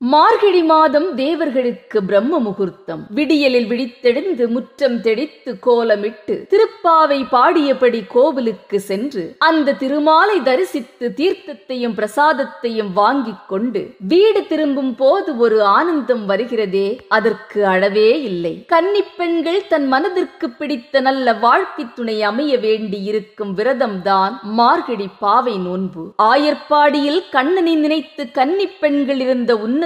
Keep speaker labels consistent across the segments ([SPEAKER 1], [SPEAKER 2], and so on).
[SPEAKER 1] மார்கழி மாதம் தேவர்களுக்கு பிரம்ம முகூர்த்தம். விடியலில் விழித்தெழுந்து முற்றம் தெளித்து கோலமிட்டு திருப்பாவை பாடியபடி கோவிலுக்கு சென்று அந்த திருமாலை தரிசித்து தீர்த்தத்தையும் பிரசாதத்தையும் வாங்கிக் கொண்டு வீடு திரும்பும் போது ஒரு ஆனந்தம் வருகிறதே, அதற்கு அளவே இல்லை. கன்னிப் பெண்கள் தன் மனதிற்கு பிடித்த நல்ல வாழ்க்கை துணை அமைய வேண்டி இருக்கும் விரதம்தான் மார்கழி பாவை நோன்பு. ஆயர்பாடியில் கண்ணனை நினைத்து கன்னிப் பெண்கள் இருந்த உன்னதமான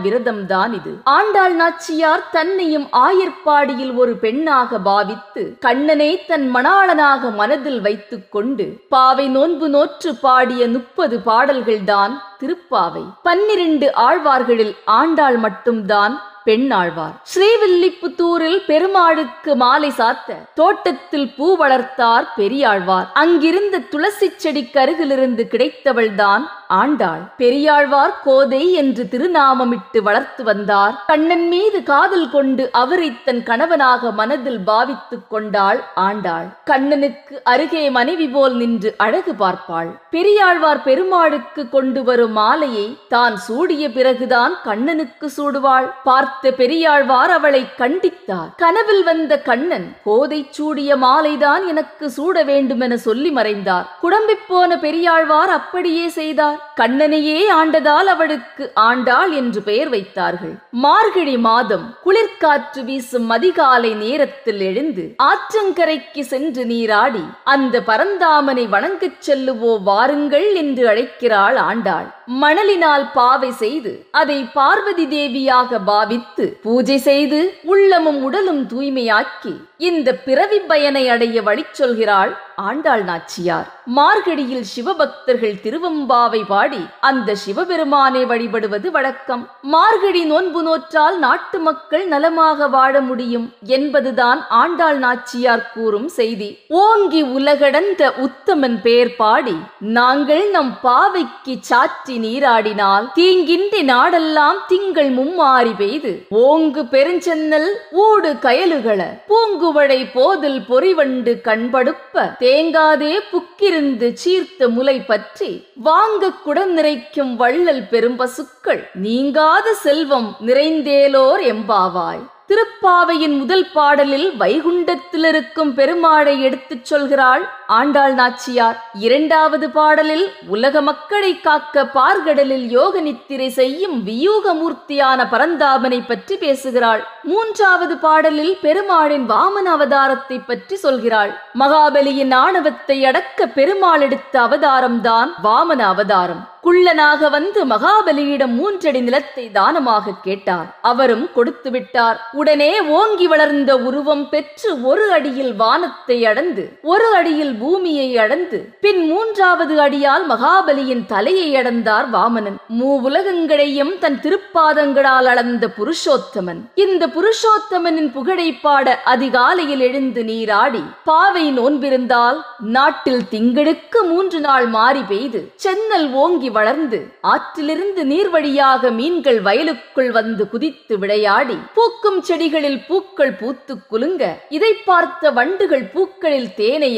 [SPEAKER 1] விரதம்தான் இது. ஆண்டாள் நாச்சியார் தன்னையும் ஆயர்பாடியில் ஒரு பெண்ணாக பாவித்து கண்ணனை தன் மணாளனாக மனதில் வைத்துக் கொண்டு பாவை நோன்பு நோற்று பாடிய 30 பாடல்கள்தான் திருப்பாவை. 12 ஆழ்வார்களில் ஆண்டாள் மட்டும்தான் பெண்ணாழ்வார். ஸ்ரீவில்லிபுத்தூரில் பெருமாளுக்கு மாலை சாத்த தோட்டத்தில் பூ வளர்த்தார் பெரியாழ்வார். அங்கிருந்த துளசி செடிக்கு அருகிலிருந்து கிடைத்தவள்தான் ஆண்டாள். பெரியாழ்வார் கோதை என்று திருநாமமிட்டு வளர்த்து வந்தார். கண்ணன் மீது காதல் கொண்டு அவரை தன் கணவனாக மனதில் பாவித்துக் கொண்டாள் ஆண்டாள். கண்ணனுக்கு அருகே மனைவி போல் நின்று அழகு பார்ப்பாள். பெரியாழ்வார் பெருமாளுக்கு கொண்டு வரும் மாலையை தான் சூடிய பிறகுதான் கண்ணனுக்கு சூடுவாள். பார்த்த பெரியாழ்வார் அவளை கண்டித்தார். கனவில் வந்த கண்ணன் கோதை சூடிய மாலைதான் எனக்கு சூட வேண்டுமென சொல்லி மறைந்தார். குழம்பிப் போன பெரியாழ்வார் அப்படியே செய்தார். கண்ணனையே ஆண்டதால் அவளுக்கு ஆண்டாள் என்று பெயர் வைத்தார்கள். மார்கழி மாதம் குளிர்காற்று வீசும் அதிகாலை நேரத்தில் எழுந்து ஆற்றங்கரைக்கு சென்று நீராடி அந்த பரந்தாமனை வணங்கச் செல்லுவோ வாருங்கள் என்று அழைக்கிறாள் ஆண்டாள். மணலினால் பாவை செய்து அதை பார்வதி தேவியாக பாவித்து பூஜை செய்து உள்ளமும் உடலும் தூய்மையாக்கி இந்த பிறவி பயனை அடைய வழி சொல்கிறாள் ஆண்டாள் நாச்சியார். மார்கழியில் சிவபக்தர்கள் திருவெம்பாவை பாடி அந்த சிவபெருமானை வழிபடுவது வழக்கம். மார்கழி நோன்பு நோற்றால் நாட்டு மக்கள் நலமாக வாழ முடியும் என்பதுதான் ஆண்டாள் நாச்சியார் கூறும் செய்தி. ஓங்கி உலகடந்த உத்தமன் பெயர் பாடி நாங்கள் நம் பாவைக்கு சாற்றி நீராடினால் தீங்கின்றி நாடெல்லாம் திங்கள் மும்மாறி பெய்து ஓங்கு பெருஞ்சென்னல் ஊடு கயலுகள பூங்குவளை போதில் பொறிவண்டு கண்படுப்ப தேங்காதே புக்கிருந்து சீர்த்த முலை பற்றி வாங்க குடம் நிறைக்கும் வள்ளல் பெரும்பசுக்கள் நீங்காத செல்வம் நிறைந்தேலோர் எம்பாவாய். திருப்பாவையின் முதல் பாடலில் வைகுண்டத்தில் இருக்கும் பெருமாளை எடுத்துச் சொல்கிறாள் ஆண்டாள் நாச்சியார். 2வது பாடலில் உலக மக்களை காக்க பார்கடலில் யோக நித்திரை செய்யும் வியூகமூர்த்தியான பரந்தாமனை பற்றி பேசுகிறாள். 3வது பாடலில் பெருமாளின் வாமன அவதாரத்தை பற்றி சொல்கிறாள். மகாபலியின் ஆணவத்தை அடக்க பெருமாள் எடுத்த அவதாரம்தான் வாமன அவதாரம். குள்ளனாக வந்து மகாபலியிடம் 3 அடி நிலத்தை தானமாக கேட்டார். அவரும் கொடுத்து விட்டார். உடனே ஓங்கி வளர்ந்த உருவம் பெற்று 1 அடியில் வானத்தை அடந்து 1 அடியில் பூமியை அடந்து பின் 3வது அடியால் மகாபலியின் தலையை அடந்தார் வாமனன். மூவுலகங்களையும் தன் திருப்பாதங்களால் அளந்த புருஷோத்தமன். இந்த புருஷோத்தமனின் புகழை பாட அதிகாலையில் எழுந்து நீராடி பாவை நோன்பிருந்தால் நாட்டில் திங்களுக்கு 3 நாள் மாறி பெய்து சென்னல் ஓங்கி வளர்ந்து ஆற்றிலிருந்து நீர் வழியாக மீன்கள் வயலுக்குள் வந்து குதித்து விளையாடி பூக்கும் செடிகளில் பூக்கள் பூத்து குலுங்க இதை பார்த்த வண்டுகள் பூக்களில் தேனை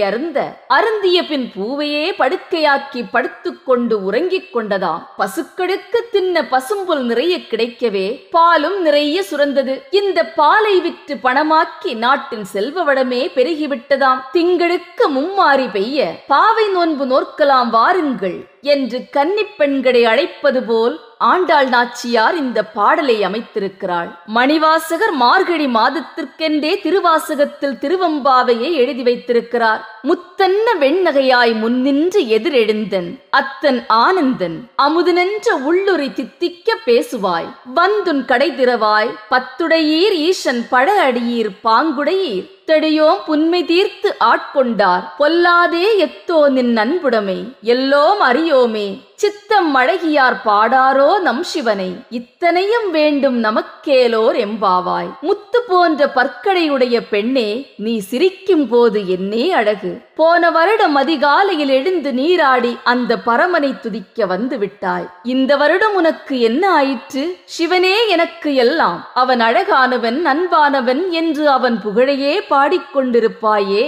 [SPEAKER 1] அருந்திய பின் பூவையே படுக்கையாக்கி படுத்துக்கொண்டு உறங்கிக் கொண்டதாம். பசுக்களுக்கு தின்ன பசும்புல் நிறைய கிடைக்கவே பாலும் நிறைய சுரந்தது. இந்த பாலை விற்று பணமாக்கி நாட்டின் செல்வ வளமே பெருகிவிட்டதாம். திங்களுக்கு மும்மாறி பெய்ய பாவை நோன்பு நோற்கலாம் வாருங்கள் என்று கன்னிப் பெண்களை அழைப்பது போல் ஆண்டாள் நாச்சியார் இந்த பாடலை அமைத்திருக்கிறாள். மணிவாசகர் மார்கழி மாதத்திற்கென்றே திருவாசகத்தில் திருவெம்பாவையை எழுதி வைத்திருக்கிறார். முத்தன்ன வெண்ணகையாய் முன்னின்று எதிரெழுந்தன் அத்தன் ஆனந்தன் அமுதனென்ற உள்ளுரி தித்திக்க பேசுவாய் வந்துன் கடை திறவாய் பத்துடையீர் ஈசன் பட அடியீர் பாங்குடையீர் தெடியோம் புன்மை தீர்த்து ஆட்கொண்டார் பொல்லாதே எத்தோ நின் அன்புடமை எல்லோம் அறியோமே சித்தம் அழகியார் பாடாரோ நம் சிவனை இத்தனையும் வேண்டும் நமக்கேலோர் எம்பாவாய். முத்து போன்ற பற்கடையுடைய பெண்ணே, நீ சிரிக்கும் போது என்னே அழகு. போன வருடம் அதிகாலையில் எழுந்து நீராடி அந்த பரமனை துதிக்க வந்து விட்டாய். இந்த வருடம் உனக்கு என்ன ஆயிற்று? சிவனே எனக்கு எல்லாம், அவன் அழகானவன் அன்பானவன் என்று அவன் புகழையே பாடி பாடிக்கொண்டிருப்பாயே,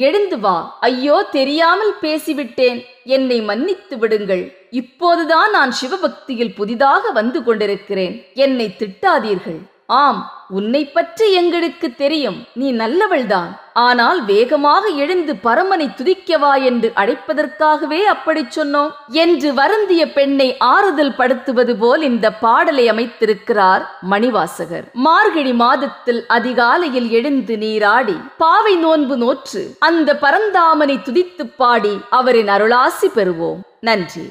[SPEAKER 1] எழுந்து வா. ஐயோ, தெரியாமல் பேசிவிட்டேன், என்னை மன்னித்து விடுங்கள். இப்போதுதான் நான் சிவபக்தியில் புதிதாக வந்து கொண்டிருக்கிறேன், என்னை திட்டாதீர்கள். ஆம், உன்னை பற்றி எங்களுக்கு தெரியும், நீ நல்லவள்தான். ஆனால் வேகமாக எழுந்து பரமனை துதிக்கவா என்று அழைப்பதற்காகவே அப்படி சொன்னோம் என்று வருந்திய பெண்ணை ஆறுதல் படுத்துவது போல் இந்த பாடலை அமைத்திருக்கிறார் மணிவாசகர். மார்கழி மாதத்தில் அதிகாலையில் எழுந்து நீராடி பாவை நோன்பு நோற்று அந்த பரந்தாமனை துதித்து பாடி அவரின் அருளாசி பெறுவோம். நன்றி.